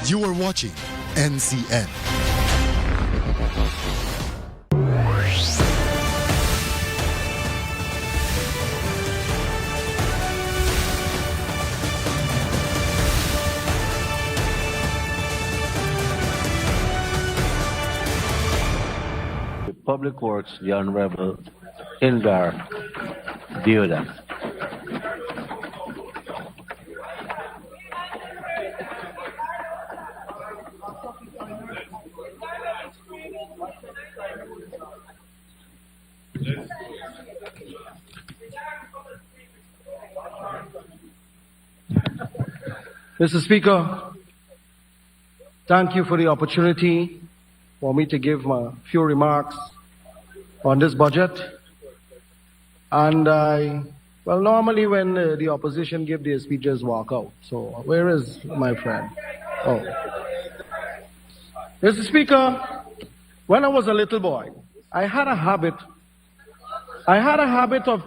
You are watching NCN. Public Works, the Honorable Indar Deodat. Mr. Speaker, thank you for the opportunity for me to give a few remarks on this budget. And normally when the opposition give their speeches, walk out. So where is my friend? Oh. Mr. Speaker, when I was a little boy, I had a habit of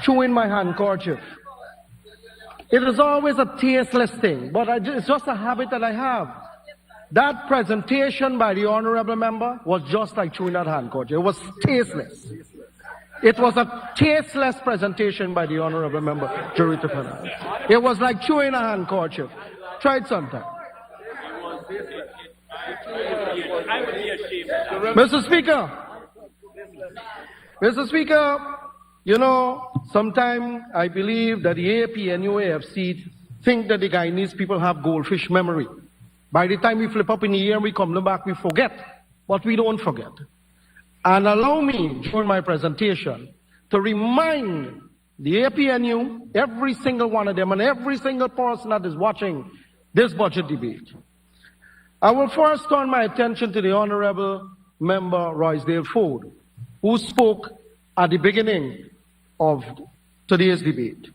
chewing my handkerchief. It is always a tasteless thing, but it's just a habit that I have. That presentation by the honorable member was just like chewing that handkerchief. It was tasteless. It was a tasteless presentation by the honorable member, Jurita Fernandez. It was like chewing a handkerchief. Try it sometime. Mr. Speaker, you know, sometimes I believe that the AP and UAFC think that the Guyanese people have goldfish memory. By the time we flip up in the year and we come back, we forget. But we don't forget. And allow me, during my presentation, to remind the APNU, every single one of them, and every single person that is watching this budget debate. I will first turn my attention to the Honorable Member Roysdale Ford, who spoke at the beginning of today's debate.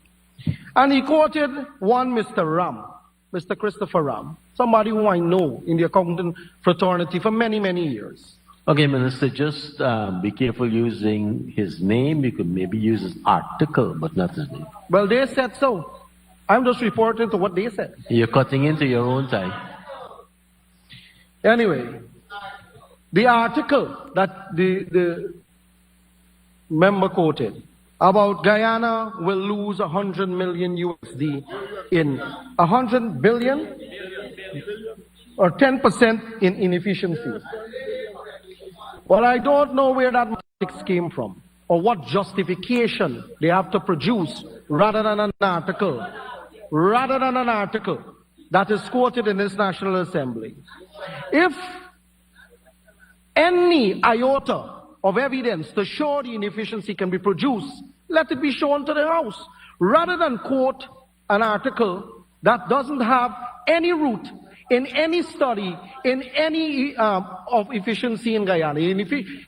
And he quoted one Mr. Ram, Mr. Christopher Ram, somebody who I know in the accounting fraternity for many, many years. Okay, Minister, just be careful using his name. You could maybe use his article, but not his name. Well, they said so. I'm just reporting to what they said. You're cutting into your own time. Anyway, the article that the member quoted about Guyana will lose 100 million USD in 100 billion or 10% in inefficiency. Well, I don't know where that mathematics came from or what justification they have to produce rather than an article that is quoted in this National Assembly. If any iota of evidence to show the inefficiency can be produced, let it be shown to the House, rather than quote an article that doesn't have any root in any study, in any of efficiency in Guyana, in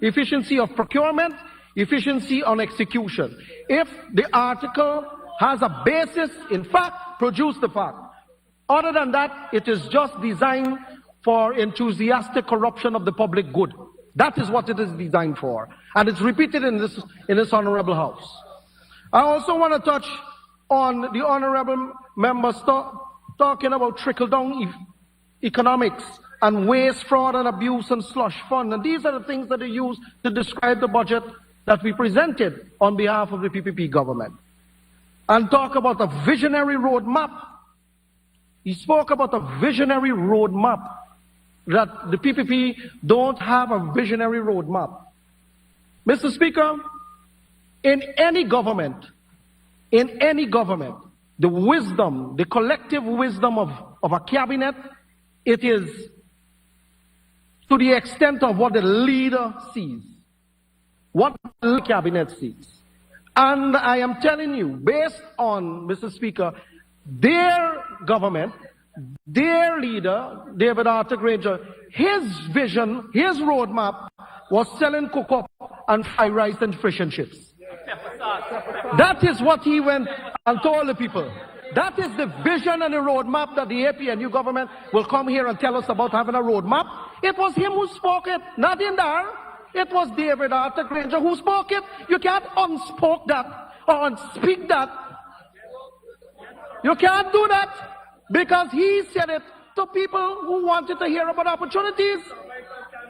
efficiency of procurement, efficiency on execution. If the article has a basis in fact, produce the fact. Other than that, it is just designed for enthusiastic corruption of the public good. That is what it is designed for. And it's repeated in this honorable House. I also want to touch on the honorable members talking about trickle-down economics and waste, fraud, and abuse and slush fund. And these are the things that are used to describe the budget that we presented on behalf of the PPP government. And talk about a visionary roadmap. He spoke about a visionary roadmap. That the PPP don't have a visionary roadmap. Mr. Speaker, in any government, the wisdom, the collective wisdom of a cabinet, it is to the extent of what the leader sees, what the cabinet sees. And I am telling you, based on, Mr. Speaker, their government, their leader, Deodat Indar, his vision, his roadmap was selling cocoa and fried rice and fish and chips. That is what he went and told the people. That is the vision and the roadmap that the APNU government will come here and tell us about having a roadmap. It was him who spoke it, not Indar. It was Deodat Indar who spoke it. You can't unspoke that or unspeak that. You can't do that because he said it to people who wanted to hear about opportunities.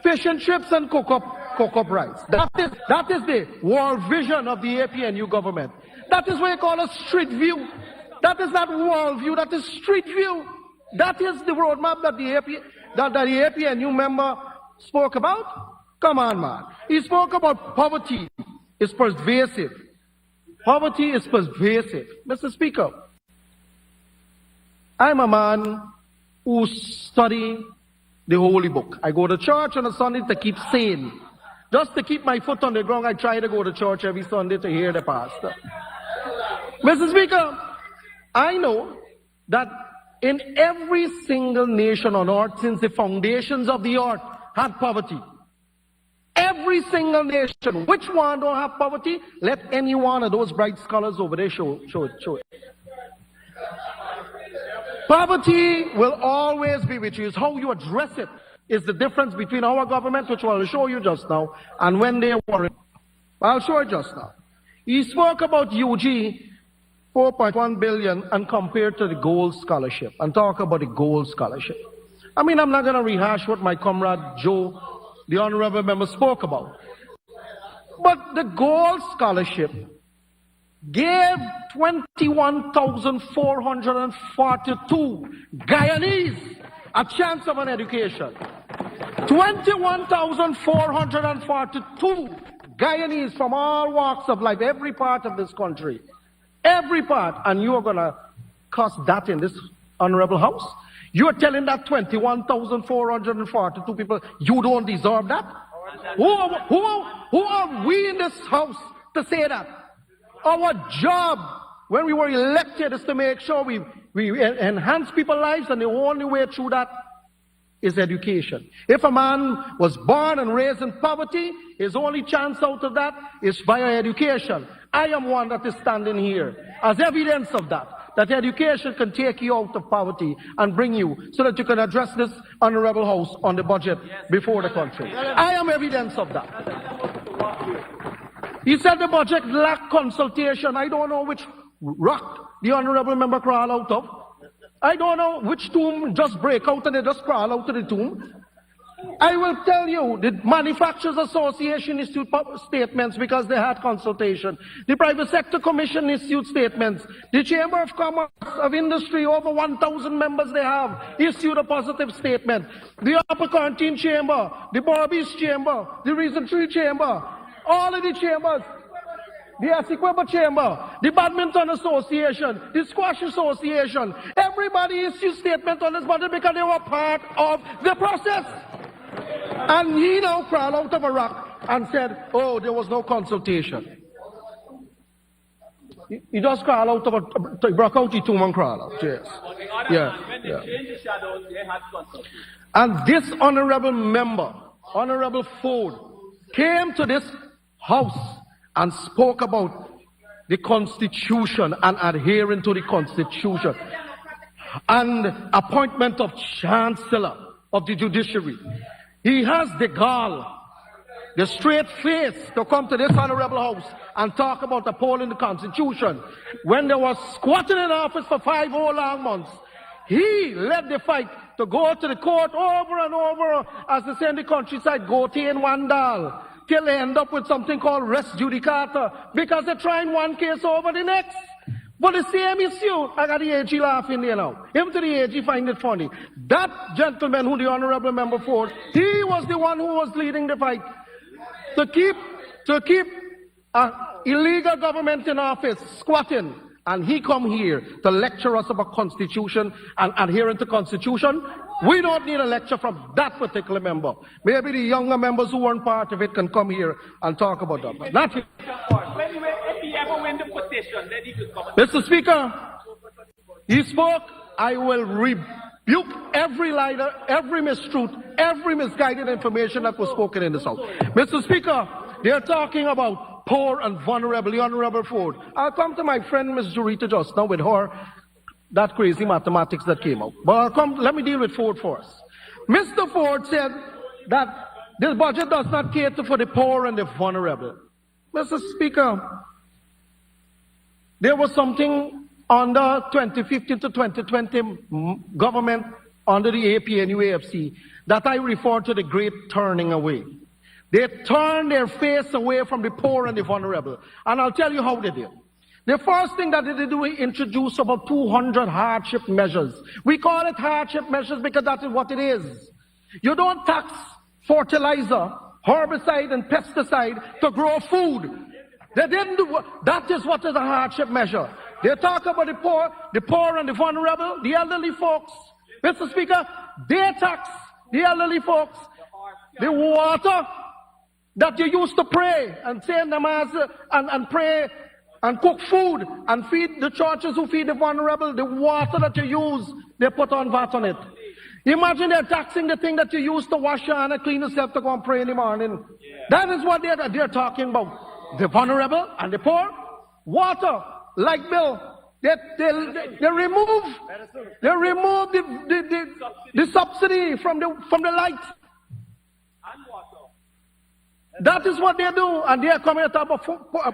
Fish and chips and cook up rice. That is the world vision of the APNU government. That is what you call a street view. That is not world view, that is street view. That is the roadmap that the APNU member spoke about. Come on, man. He spoke about poverty is pervasive. Poverty is pervasive. Mr. Speaker, I'm a man who study the Holy Book. I go to church on a Sunday to keep sane. Just to keep my foot on the ground, I try to go to church every Sunday to hear the pastor. Mr. Speaker, I know that in every single nation on earth, since the foundations of the earth had poverty, every single nation, which one don't have poverty? Let any one of those bright scholars over there show it. Poverty will always be with you. It's how you address it is the difference between our government, which I'll show you just now, and when they were. I'll show you just now. He spoke about UG, 4.1 billion, and compared to the gold scholarship, and talk about the gold scholarship. I mean, I'm not going to rehash what my comrade Joe, the honorable member, spoke about. But the gold scholarship gave 21,442 Guyanese a chance of an education. 21,442 Guyanese from all walks of life, every part of this country. Every part. And you are going to cuss that in this honorable house? You are telling that 21,442 people you don't deserve that? Who are we in this house to say that? Our job when we were elected is to make sure we enhance people's lives, and the only way through that is education. If a man was born and raised in poverty, his only chance out of that is via education. I am one that is standing here as evidence of that education can take you out of poverty and bring you so that you can address this honorable house on the budget before the country. I am evidence of that. He said the budget lacked consultation. I don't know which rock the honorable member crawl out of. I don't know which tomb just break out and they just crawl out of the tomb. I will tell you, the Manufacturers Association issued statements because they had consultation. The Private Sector Commission issued statements. The Chamber of Commerce of Industry, over 1,000 members they have, issued a positive statement. The Upper Quarantine Chamber, the Barbies Chamber, the Reason Tree Chamber, all of the chambers, the Essequibo Chamber, the Badminton Association, the Squash Association, everybody issued statement on this budget because they were part of the process. And he now crawled out of a rock and said, oh, there was no consultation. He just crawled out of a, he broke out the tomb and crawled out, yes. Yeah. And this honorable member, Honorable Ford, came to this house and spoke about the Constitution and adhering to the Constitution and appointment of Chancellor of the Judiciary. He has the gall, the straight face to come to this honorable house and talk about upholding the Constitution. When they were squatting in office for 5 whole long months, he led the fight to go to the court over and over, as they say in the countryside, go in one dal, till they end up with something called res judicata, because they're trying one case over the next. But the same issue, I got the AG laughing there now. Even to the AG find it funny. That gentleman who the honorable member for, he was the one who was leading the fight to keep illegal government in office, squatting. And he come here to lecture us about Constitution and adhering to Constitution. We don't need a lecture from that particular member. Maybe the younger members who weren't part of it can come here and talk about that. But not here. Mr. Speaker, he spoke, I will rebuke every liar, every mistruth, every misguided information that was spoken in this house. Mr. Speaker, they are talking about poor and vulnerable, the Honorable Ford. I'll come to my friend Ms. Jurita just now with her, that crazy mathematics that came out. But let me deal with Ford first. Mr. Ford said that this budget does not cater for the poor and the vulnerable. Mr. Speaker, there was something under 2015 to 2020 government under the APNUAFC that I refer to the great turning away. They turned their face away from the poor and the vulnerable. And I'll tell you how they did. The first thing that they did was introduce about 200 hardship measures. We call it hardship measures because that is what it is. You don't tax fertilizer, herbicide and pesticide to grow food. They didn't do that. Is what is a hardship measure. They talk about the poor and the vulnerable, the elderly folks. Mr. Speaker, they tax the elderly folks, the water that you used to pray and say namaz and pray and cook food and feed the churches who feed the vulnerable, the water that you use, they put on VAT on it. Imagine they're taxing the thing that you use to wash your hand and clean yourself to go and pray in the morning. That is what they're talking about. The vulnerable and the poor, water, like Bill. They remove the subsidy from the lights. That is what they do, and they are coming at top of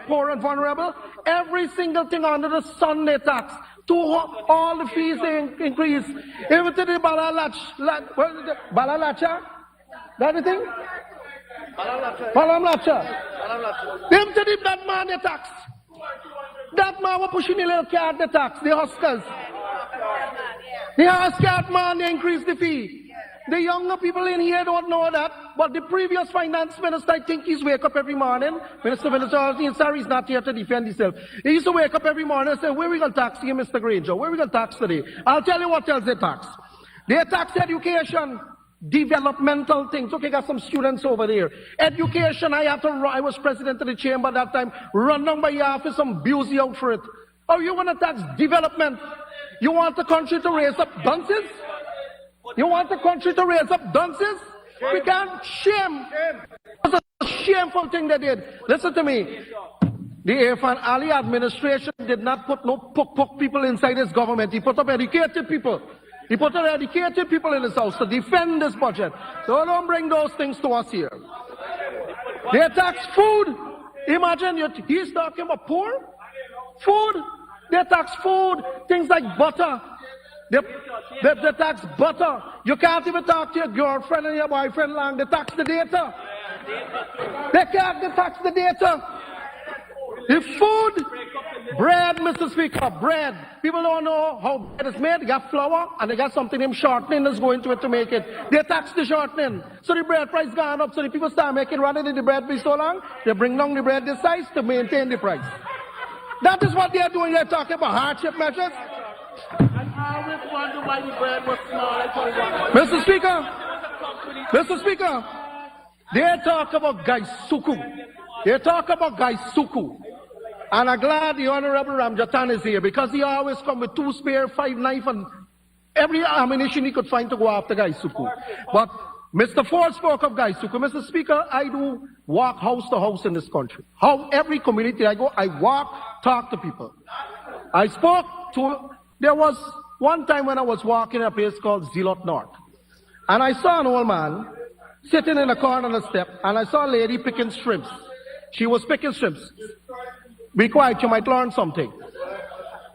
poor and vulnerable. Every single thing under the sun they tax. All the fees they increase. Even to the balalacha, that the thing? Balamlacha. Even to the that man they tax. That man was pushing the little card they tax, the Huskers. The Husker man they increase the fee. The younger people in here don't know that, but the previous finance minister, I think he's wake up every morning. Minister sorry, he's not here to defend himself. He used to wake up every morning and say, where we going to tax you, Mr. Granger? Where we going to tax today? I'll tell you what else they tax. They tax education, developmental things. Okay, got some students over there. Education, I was president of the chamber at that time, run down by your office and abuse you out for it. Oh, you want to tax development? You want the country to raise up dunces? You want the country to raise up dunces? We can't shame. It's a shameful thing they did. Listen to me. The Irfan Ali administration did not put no pook people inside his government. He put up educated people. He put up educated people in his house to defend this budget. So don't bring those things to us here. They tax food. Imagine he's talking about poor food. They tax food, things like butter. They tax butter. You can't even talk to your girlfriend and your boyfriend long. They tax the data. They tax the data. The food, bread, Mr. Speaker, bread. People don't know how bread is made. They got flour and they got something named shortening that's going to it to make it. They tax the shortening. So the bread price gone up. So the people start making rather than the bread be so long. They bring down the bread this size to maintain the price. That is what they are doing. They're talking about hardship measures. I always wonder why the bread was small. Mr. Speaker, they talk about 𝐁𝐔𝐃𝐆𝐄. They talk about 𝐁𝐔𝐃𝐆𝐄. And I'm glad the Honorable Ramjatan is here because he always come with 2 spare, 5 knife and every ammunition he could find to go after 𝐁𝐔𝐃𝐆𝐄. But Mr. Ford spoke of 𝐁𝐶𝐃. Mr. Speaker, I do walk house to house in this country. Every community I go, I walk, talk to people. I spoke to, there was one time when I was walking in a place called Zealot North. And I saw an old man sitting in a corner on the step, and I saw a lady picking shrimps. She was picking shrimps. Be quiet, you might learn something.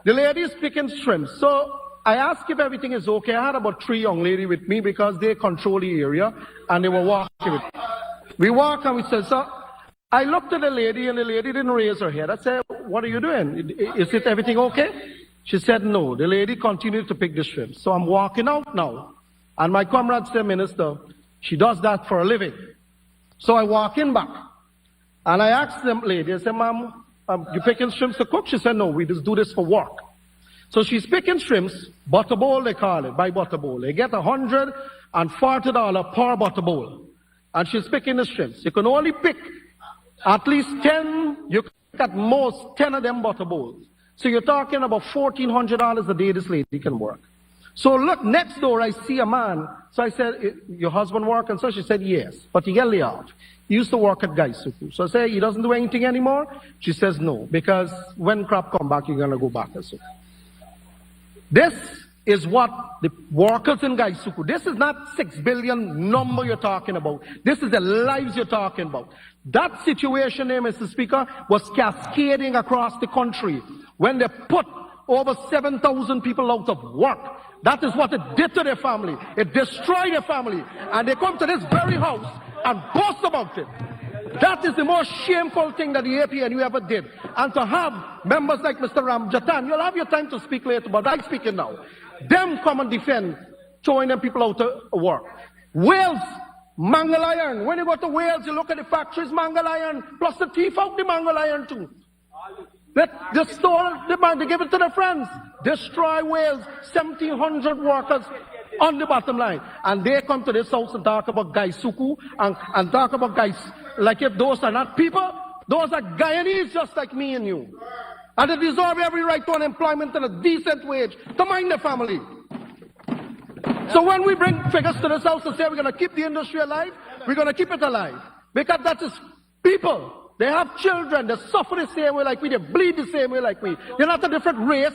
The lady is picking shrimps. So I asked if everything is okay. I had about 3 young ladies with me because they control the area, and they were walking with me. We walked and we said, so I looked at the lady, and the lady didn't raise her head. I said, what are you doing? Is it everything okay? She said, no. The lady continued to pick the shrimps. So I'm walking out now. And my comrade said, Minister, she does that for a living. So I walk in back. And I asked the lady, I said, ma'am, you picking shrimps to cook? She said, no, we just do this for work. So she's picking shrimps, butter bowl they call it, by butter bowl. They get $140 per butter bowl. And she's picking the shrimps. You can only pick at least 10, you can pick at most 10 of them butter bowls. So you're talking about $1,400 a day this lady can work. So look, next door I see a man. So I said, your husband work? And so she said, yes, but he get laid off. He used to work at 𝐁𝐶𝐃𝐆𝐄. So I say, he doesn't do anything anymore? She says, no, because when crop come back, you're going to go back. So this is what the workers in 𝐁𝐶𝐃𝐆𝐄, this is not 6 billion number you're talking about. This is the lives you're talking about. That situation there, Mr. Speaker, was cascading across the country when they put over 7,000 people out of work. That is what it did to their family. It destroyed their family. And they come to this very house and boast about it. That is the most shameful thing that the APNU ever did. And to have members like Mr. Ramjatan, you'll have your time to speak later, but I'm speaking now. Them come and defend throwing them people out to work. Wales, mangle iron. When you go to Wales, you look at the factories, mangle iron, plus the thief out the mangle iron too. They stole the man, they give it to their friends. Destroy Wales, 1,700 workers on the bottom line. And they come to this house and talk about 𝐁𝐔𝐃𝐆𝐄 and talk about guys like if those are not people, those are Guyanese just like me and you. And they deserve every right to unemployment and a decent wage to mind their family. So when we bring figures to this house and say we're going to keep the industry alive, we're going to keep it alive. Because that is people. They have children, they suffer the same way like we, they bleed the same way like we. They're not a different race,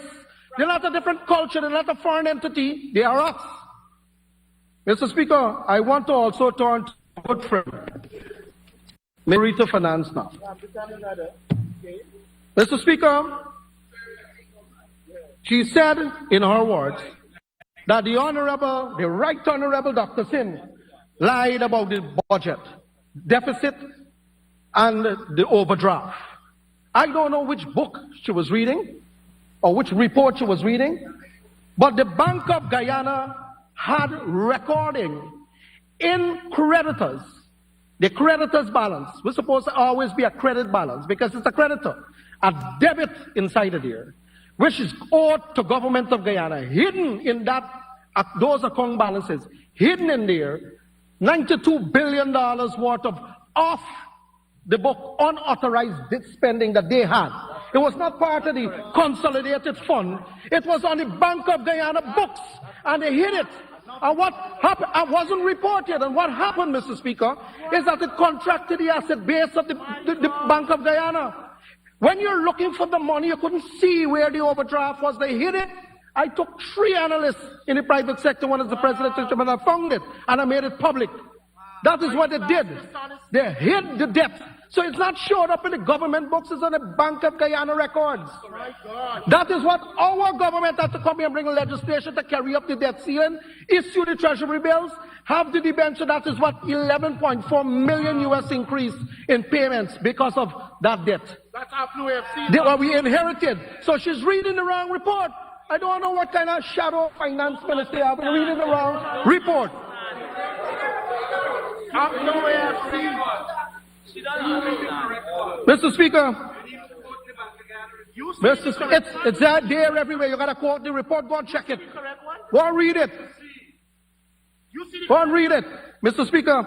they're not a different culture, they're not a foreign entity, they are us. Mr. Speaker, I want to also turn to a good friend, Minister of Finance now. Mr. Speaker, she said in her words that the Right Honorable Dr. Singh lied about the budget deficit and the overdraft. I don't know which book she was reading or which report she was reading, but the Bank of Guyana had recording in creditors, the creditors balance. We're supposed to always be a credit balance because it's a creditor, a debit inside of there, which is owed to government of Guyana, hidden in that, those account balances, hidden in there, $92 billion worth of off the book unauthorized spending that they had. It was not part of the consolidated fund. It was on the Bank of Guyana books, and they hid it. And what happened, it wasn't reported. And what happened, Mr. Speaker, is that it contracted the asset base of the Bank of Guyana. When you're looking for the money, you couldn't see where the overdraft was. They hid it. I took 3 analysts in the private sector, one as the president, and I found it, and I made it public. That is what they did. They hid the debt. So it's not showed up in the government books, it's on the Bank of Guyana records. That is what our government had to come here and bring legislation to carry up the debt ceiling, issue the treasury bills, have the debenture. That is what 11.4 million US increase in payments because of that debt. That's after we have seen What we inherited. So she's reading the wrong report. I don't know what kind of shadow finance minister they have, but reading the wrong report. Mr. Speaker, it's there everywhere. You gotta quote the report. Go and check it. Go and read it. Go and read it. Mr. Speaker,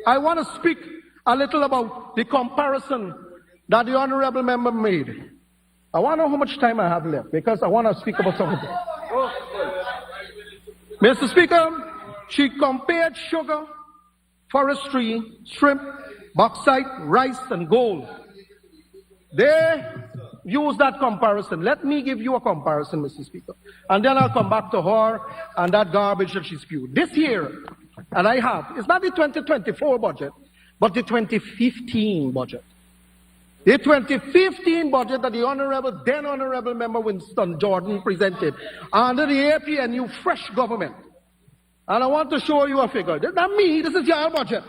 I want to speak a little about the comparison that the honorable member made. I want to know how much time I have left because I want to speak about something. Mr. Speaker, she compared sugar, forestry, shrimp, bauxite, rice, and gold. They use that comparison. Let me give you a comparison, Mr. Speaker. And then I'll come back to her and that garbage that she spewed. This year, and I have, it's not the 2024 budget, but the 2015 budget. The 2015 budget that the then Honorable Member Winston Jordan presented under the APNU fresh government. And I want to show you a figure. This is not me, this is your budget.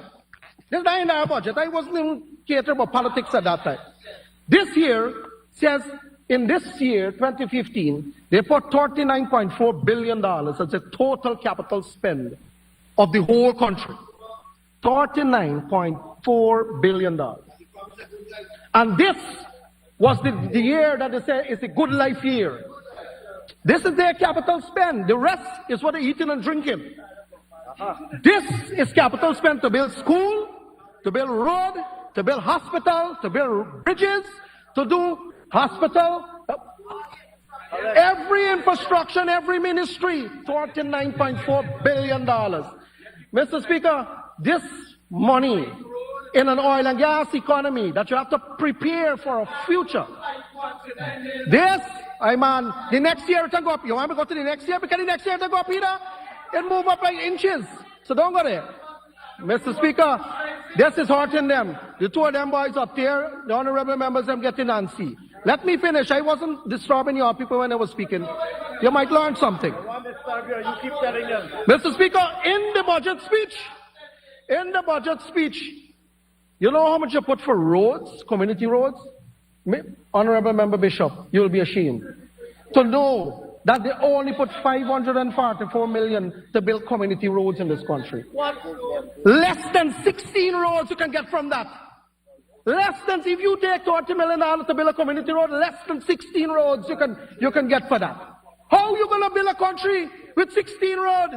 This is not in our budget. I wasn't even catering about politics at that time. This year says, in this year, 2015, they put $39.4 billion as a total capital spend of the whole country. $39.4 billion. And this was the year that they say is a good life year. This is their capital spend. The rest is what they're eating and drinking. This is capital spend to build school, to build road, to build hospital, to build bridges, to do hospital, every infrastructure, every ministry, $49.4 billion. Mr. Speaker, this money in an oil and gas economy that you have to prepare for a future. This, the next year it will go up. You want me to go to the next year? Because the next year it will go up either. It move up by inches. So don't go there. Mr. Speaker, this is hurting them. The two of them boys up there, the honorable members, them getting antsy. Let me finish. I wasn't disturbing your people when I was speaking. You might learn something. You keep telling them. Mr. Speaker, in the budget speech, you know how much you put for roads, community roads? Honorable Member Bishop, you'll be ashamed to know that they only put 544 million to build community roads in this country. What? Less than 16 roads you can get from that. Less than, if you take $20 million to build a community road, less than 16 roads you can get for that. How you gonna build a country with 16 roads?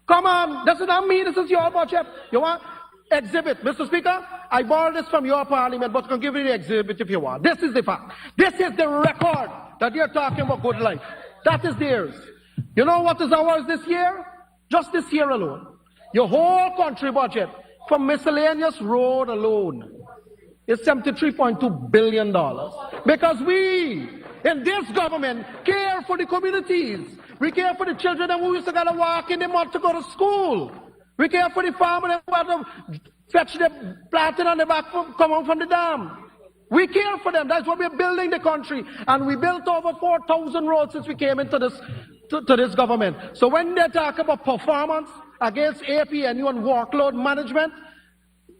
Come on, this is not me, this is your budget. You want? Exhibit. Mr. Speaker, I borrowed this from your parliament, but I can give you the exhibit if you want. This is the fact. This is the record that you're talking about good life. That is theirs. You know what is ours this year? Just this year alone. Your whole country budget for miscellaneous road alone is $73.2 billion. Because we, in this government, care for the communities. We care for the children who used to gotta walk in the mud to go to school. We care for the farmer who had to fetch the planting on the back come out from the dam. We care for them. That's why we're building the country. And we built over 4,000 roads since we came into this to this government. So when they talk about performance against APNU and workload management,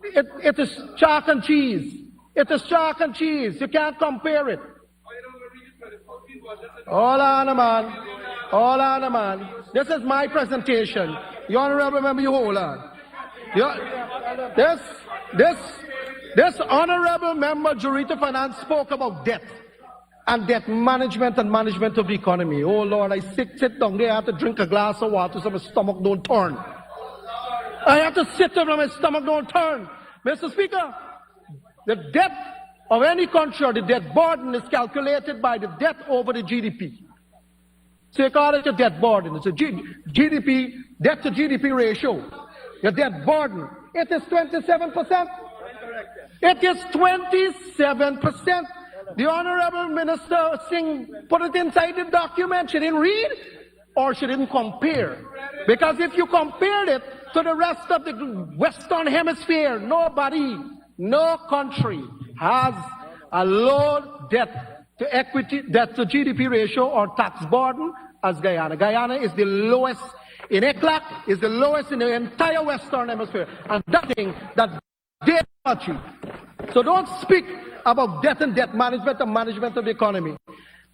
it is chalk and cheese. It is chalk and cheese. You can't compare it. Hold on, man. Hold on, man. This is my presentation. Your Honorable Member, you hold on. This Honorable Member, Jurita Finance, spoke about debt and debt management and management of the economy. Oh Lord, I sit down there, I have to drink a glass of water so my stomach don't turn. I have to sit there so my stomach don't turn. Mr. Speaker, the debt of any country or the debt burden is calculated by the debt over the GDP. So you call it a debt burden. It's a GDP, debt to GDP ratio. Your debt burden. It is 27%. It is 27%. The Honorable Minister Singh put it inside the document. She didn't read or she didn't compare. Because if you compared it to the rest of the Western Hemisphere, nobody, no country has a low debt to equity, debt to GDP ratio or tax burden as Guyana. Guyana is the lowest in ECLAC, is the lowest in the entire Western Hemisphere. And that thing that they achieve. So don't speak about debt and debt management and management of the economy.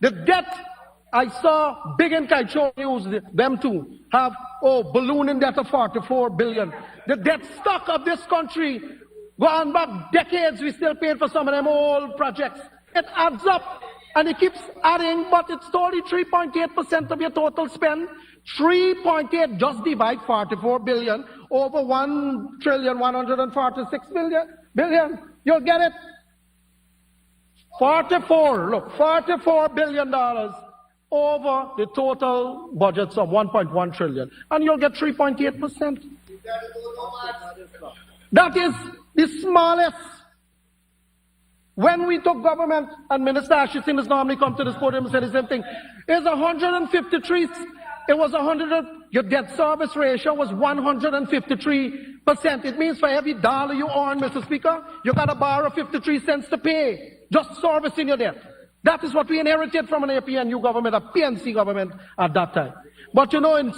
The debt, I saw Big and Kaicho News, them too, have, ballooning debt of 44 billion. The debt stock of this country, going back decades, we still paying for some of them old projects. It adds up and it keeps adding, but it's only 3.8% of your total spend. 3.8, just divide 44 billion over 1,146 billion. You'll get it. 44 billion dollars over the total budgets of 1.1 trillion. And you'll get 3.8%. That is the smallest. When we took government, and Minister Ashton has normally come to this podium and said the same thing, it's 153, it was 100, your debt service ratio was 153%. It means for every dollar you earn, Mr. Speaker, you got to borrow 53 cents to pay, just servicing your debt. That is what we inherited from an APNU government, a PNC government at that time. But you know, in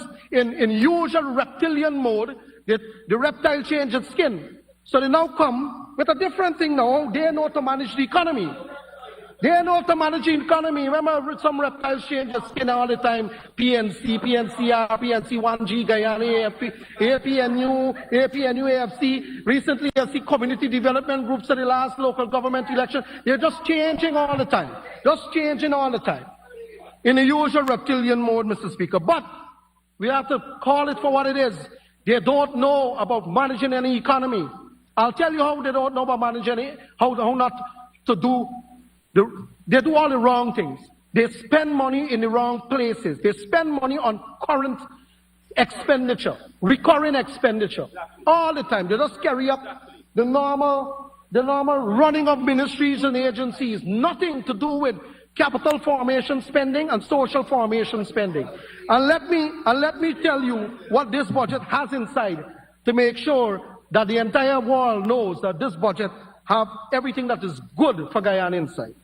usual reptilian mode, the reptile changed its skin. So they now come with a different thing now. They know to manage the economy. They know to manage the economy. Remember, some reptiles change their skin all the time. PNC, PNCR, PNC1G, Guyana, AFP, APNU, AFC. Recently, I see community development groups at the last local government election. They're just changing all the time. Just changing all the time. In the usual reptilian mode, Mr. Speaker. But we have to call it for what it is. They don't know about managing any economy. I'll tell you how they don't know about managing, how not to do. They do all the wrong things. They spend money in the wrong places. They spend money on current expenditure, recurring expenditure, all the time. They just carry up the normal running of ministries and agencies. Nothing to do with capital formation spending and social formation spending. And let me tell you what this budget has inside to make sure that the entire world knows that this budget have everything that is good for Guyana inside.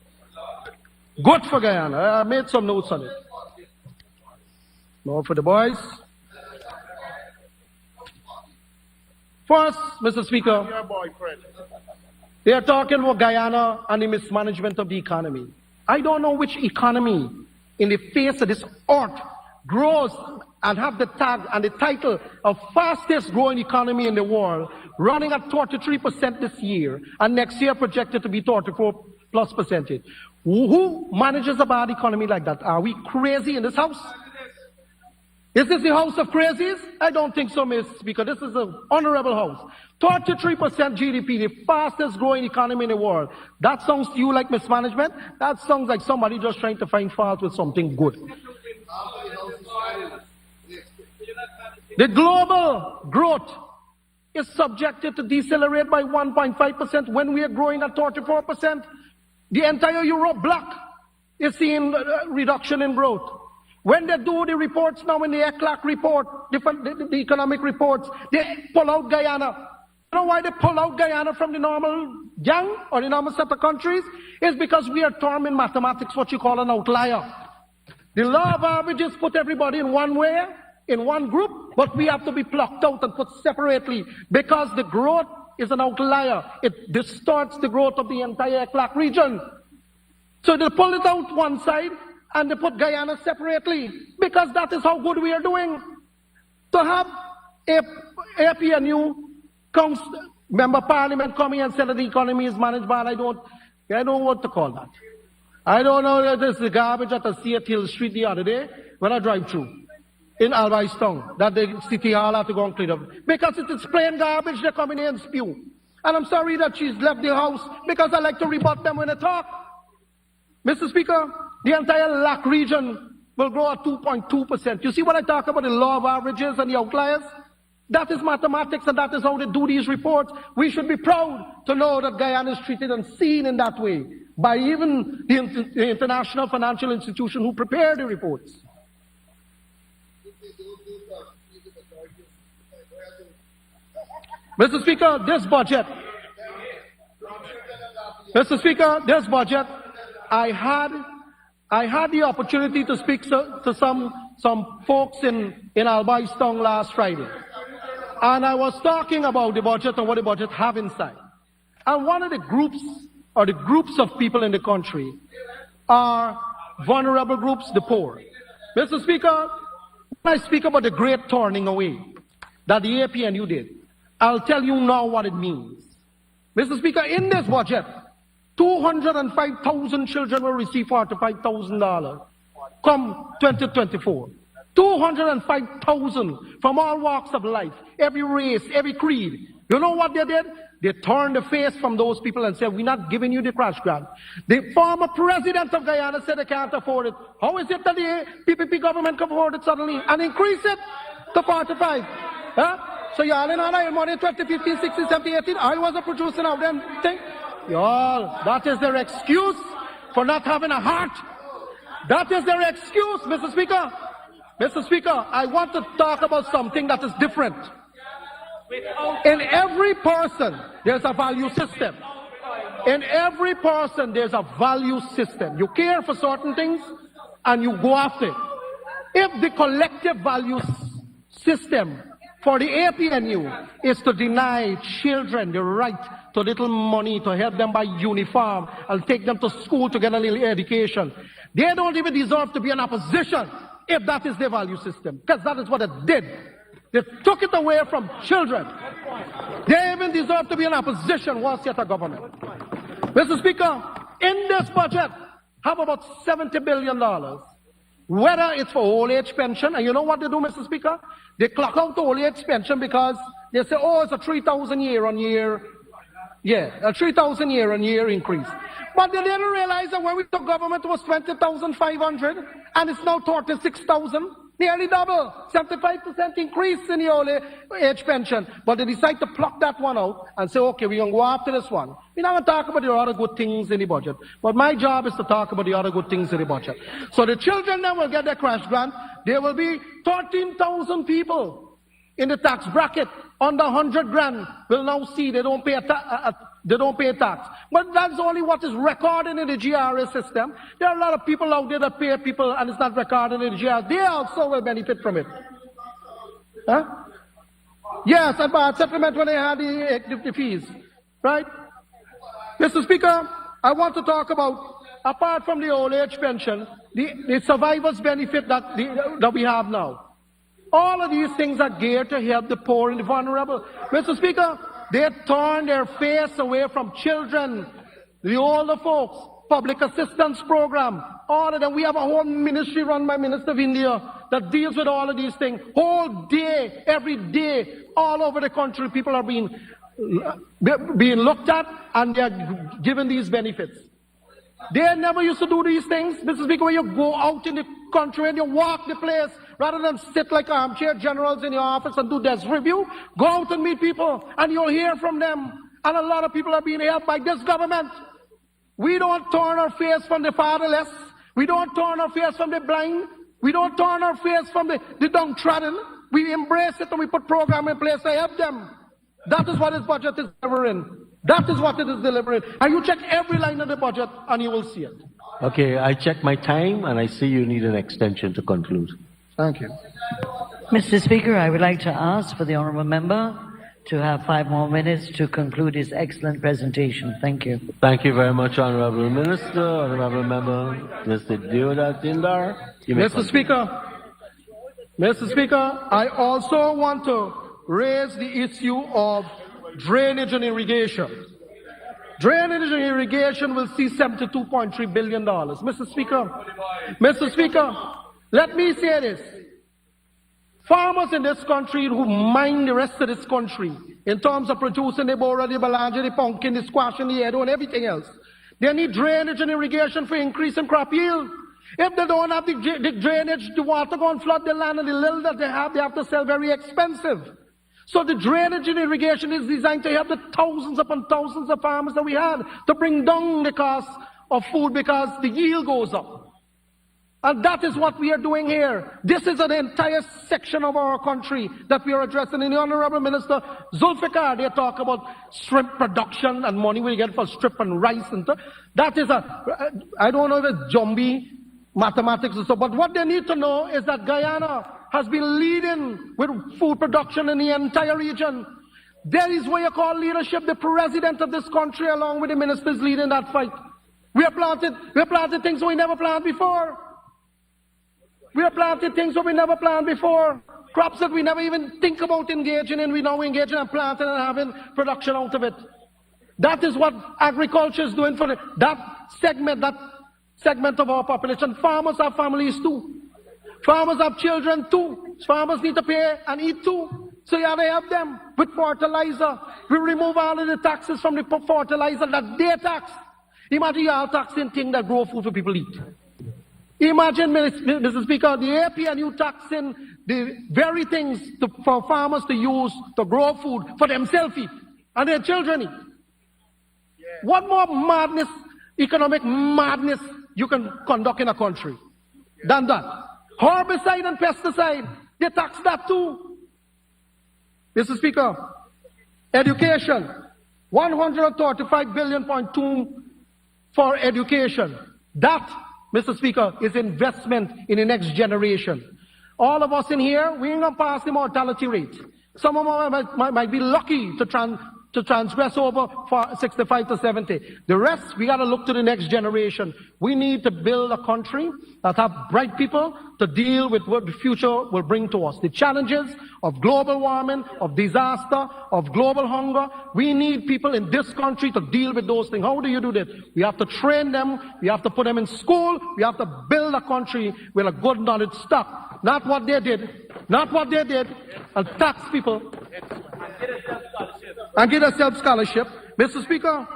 Good for Guyana. I made some notes on it. More for the boys. First, Mr. Speaker, Your boyfriend. they are talking about Guyana and the mismanagement of the economy. I don't know which economy in the face of this earth grows and have the tag and the title of fastest growing economy in the world, running at 33% this year, and next year projected to be 34+%. Who manages a bad economy like that? Are we crazy in this house? Is this the house of crazies? I don't think so, Mr. Speaker. This is an honorable house. 33% GDP, the fastest growing economy in the world. That sounds to you like mismanagement? That sounds like somebody just trying to find fault with something good. The global growth is subjected to decelerate by 1.5% when we are growing at 34%. The entire Europe bloc is seeing a reduction in growth. When they do the reports now in the 𝐃𝐿𝐃 report, the economic reports, they pull out Guyana. You know why they pull out Guyana from the normal gang or the normal set of countries? It's because we are termed in mathematics what you call an outlier. The law of averages put everybody in one way, in one group, but we have to be plucked out and put separately because the growth is an outlier. It distorts the growth of the entire 𝐃𝐿𝐃 region. So they pull it out one side and they put Guyana separately because that is how good we are doing. To have APNU member parliament coming and say that the economy is managed bad, I don't know what to call that. I don't know that this is the garbage at the Seat Hill Street the other day when I drive through in Albistown, that the city hall had to go and clean up. Because it is plain garbage they come in here and spew. And I'm sorry that she's left the house because I like to rebut them when they talk. Mr. Speaker, the entire 𝐶𝐃 region will grow at 2.2%. You see what I talk about, the law of averages and the outliers? That is mathematics and that is how they do these reports. We should be proud to know that Guyana is treated and seen in that way by even the international financial institution who prepare the reports. Mr. Speaker, this budget, I had the opportunity to speak to some folks in Albistown last Friday. And I was talking about the budget and what the budget have inside. And one of the groups, or the groups of people in the country, are vulnerable groups, the poor. Mr. Speaker, when I speak about the great turning away that the APNU did, I'll tell you now what it means. Mr. Speaker, in this budget, 205,000 children will receive $45,000 come 2024. 205,000 from all walks of life, every race, every creed. You know what they did? They turned the face from those people and said, we're not giving you the crash grant. The former president of Guyana said they can't afford it. How is it that the PPP government can afford it suddenly and increase it to 45? Huh? So y'all in our money 2015, 16, 17, 18. I was a producer of them thing. Y'all, that is their excuse for not having a heart. That is their excuse, Mr. Speaker. Mr. Speaker, I want to talk about something that is different. In every person, there's a value system. In every person, there's a value system. You care for certain things and you go after it. If the collective value system for the APNU is to deny children the right to little money to help them buy uniform and take them to school to get a little education, they don't even deserve to be in opposition if that is their value system, because that is what it did. They took it away from children. They even deserve to be in opposition once yet a government. Mr. Speaker, in this budget, have about $70 billion. Whether it's for old age pension, and you know what they do, Mr. Speaker? They clock out the old age pension because they say, oh, it's a 3,000 year-on-year, a 3,000 year-on-year increase. But they didn't realize that when we took government, it was 20,500, and it's now 36,000, nearly double, 75% increase in the old age pension. But they decide to pluck that one out and say, okay, we're going to go after this one. We're not going to talk about the other good things in the budget. But my job is to talk about the other good things in the budget. So the children then will get their crash grant. There will be 13,000 people in the tax bracket under 100 grand will now see they don't pay tax. But that's only what is recorded in the GRA system. There are a lot of people out there that pay people and it's not recorded in the GRA. They also will benefit from it. Huh? Yes, and by settlement when they had the fees, right? Mr. Speaker, I want to talk about, apart from the old age pension, the survivors benefit that we have now. All of these things are geared to help the poor and the vulnerable. Mr. Speaker, they turn their face away from children, the older folks, public assistance program, all of them. We have a whole ministry run by Minister of India that deals with all of these things. Whole day, every day, all over the country, people are being looked at and they are given these benefits. They never used to do these things. Mr. Speaker, when you go out in the country and you walk the place, rather than sit like armchair generals in your office and do desk review, go out and meet people and you'll hear from them. And a lot of people are being helped by this government. We don't turn our face from the fatherless. We don't turn our face from the blind. We don't turn our face from the downtrodden. We embrace it and we put program in place to help them. That is what this budget is delivering. That is what it is delivering. And you check every line of the budget and you will see it. Okay, I check my time and I see you need an extension to conclude. Thank you. Mr. Speaker, I would like to ask for the honourable member to have 5 more minutes to conclude his excellent presentation. Thank you. Thank you very much, Honourable Minister, Honourable Member, Mr. Deodat Indar. Mr. Speaker, I also want to raise the issue of drainage and irrigation. Drainage and irrigation will see $72.3 billion. Mr. Speaker, let me say this. Farmers in this country who mine the rest of this country in terms of producing the bora, the balanja, the pumpkin, the squash, and the edo, and everything else, they need drainage and irrigation for increasing crop yield. If they don't have the drainage, the water going to flood the land, and the little that they have to sell very expensive. So the drainage and irrigation is designed to help the thousands upon thousands of farmers that we have to bring down the cost of food because the yield goes up. And that is what we are doing here. This is an entire section of our country that we are addressing. In the Honorable Minister 𝐁𝐔𝐃𝐆𝐄, they talk about shrimp production and money we get for strip and rice. And that is I don't know if it's zombie mathematics or so, but what they need to know is that Guyana has been leading with food production in the entire region. There is what you call leadership. The president of this country, along with the ministers, leading that fight. We have planted things we never planted before. We have planted things that we never planted before. Crops that we never even think about engaging in, we now engage in and planting and having production out of it. That is what agriculture is doing for that segment of our population. Farmers have families too. Farmers have children too. Farmers need to pay and eat too. So you have to help them with fertilizer. We remove all of the taxes from the fertilizer that they tax. Imagine you are taxing things that grow food for people to eat. Imagine, Mr. Speaker, the APNU taxing the very things for farmers to use to grow food for themselves eat and their children eat. Yeah. What more madness, economic madness you can conduct in a country than that? Herbicide and pesticide, they tax that too. Mr. Speaker, education, 135.2 billion for education. That, Mr. Speaker, is investment in the next generation. All of us in here, we ain't gonna pass the mortality rate. Some of us might be lucky to transgress over for 65 to 70. The rest, we gotta look to the next generation. We need to build a country that have bright people to deal with what the future will bring to us. The challenges of global warming, of disaster, of global hunger. We need people in this country to deal with those things. How do you do that? We have to train them. We have to put them in school. We have to build a country with a good knowledge stock. Not what they did, and tax people and get a self-scholarship. Mr. Speaker,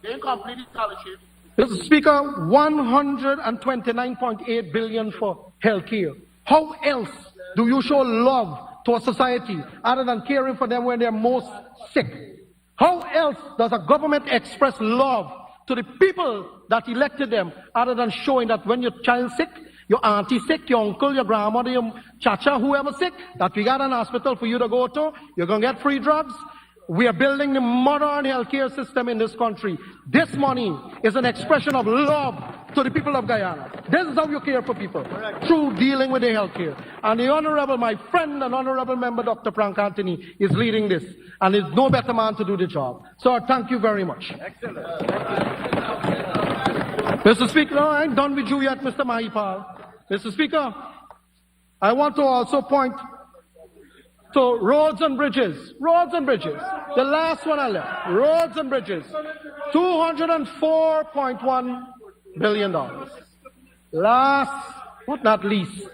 they completed scholarship. Mr. Speaker, 129.8 billion for health care. How else do you show love to a society other than caring for them when they're most sick? How else does a government express love to the people that elected them other than showing that when your child is sick, your auntie sick, your uncle, your grandmother, your chacha, whoever sick, that we got an hospital for you to go to. You're going to get free drugs. We are building the modern healthcare system in this country. This money is an expression of love to the people of Guyana. This is how you care for people, through dealing with the healthcare. And the Honorable, my friend and Honorable Member Dr. Frank Anthony is leading this. And there's no better man to do the job. So thank you very much. Excellent. Mr. Speaker, no, I ain't done with you yet, Mr. Mahipal. Mr. Speaker, I want to also point to roads and bridges. Roads and bridges. The last one I left. Roads and bridges. $204.1 billion. Last but not least.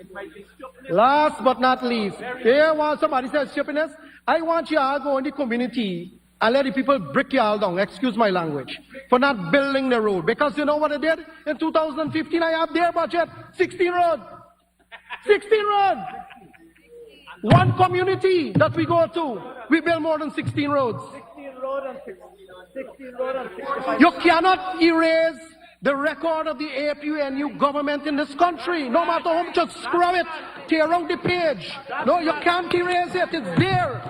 Last but not least. Here, while somebody says stupidness, I want you all go in the community and let the people brick y'all down, excuse my language, for not building the road. Because you know what I did? In 2015, I have their budget, 16 roads. 16 roads. One community that we go to, we build more than 16 roads. 16 road and 65. You cannot erase the record of the APNU government in this country. No matter how much you scrub it, tear out the page. No, you can't erase it. It's there.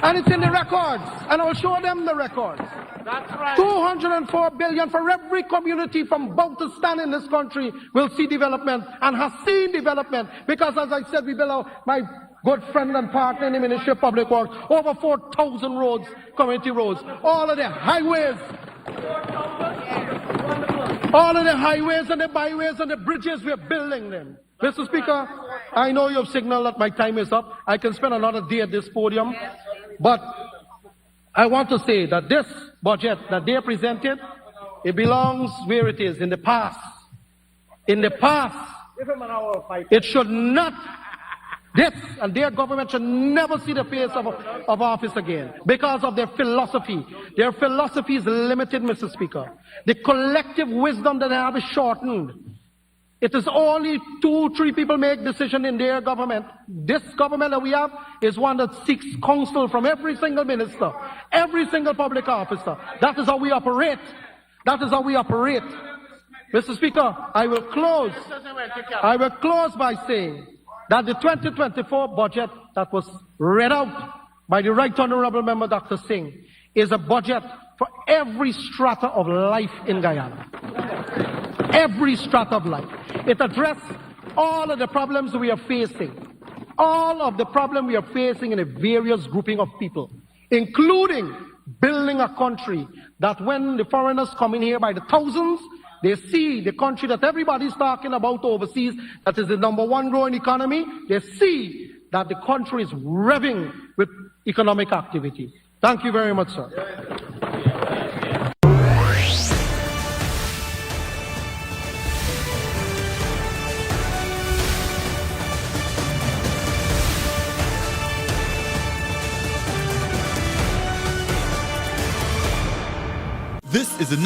And it's in the records. And I'll show them the records. That's right. 204 billion for every community from Bautistan in this country will see development and has seen development. Because as I said, we built my good friend and partner in the Ministry of Public Works, over 4,000 roads, community roads, all of the highways. All of the highways and the byways and the bridges, we are building them. Mr. Speaker, I know you have signaled that my time is up. I can spend another day at this podium. But I want to say that this budget that they presented, it belongs where it is, in the past. In the past. Give him an hour of fight. It should not, this and their government should never see the face of office again because of their philosophy. Their philosophy is limited, Mr. Speaker. The collective wisdom that they have is shortened. It is only 2-3 people make decisions in their government. This government that we have is one that seeks counsel from every single minister, every single public officer. That is how we operate. That is how we operate. Mr. Speaker, I will close by saying that the 2024 budget that was read out by the Right Honorable Member Dr. Singh is a budget for every strata of life in Guyana. Every strata of life. It addressed all of the problems we are facing. All of the problems we are facing in a various grouping of people, including building a country that when the foreigners come in here by the thousands, they see the country that everybody's talking about overseas, that is the #1 growing economy. They see that the country is revving with economic activity. Thank you very much, sir. This is a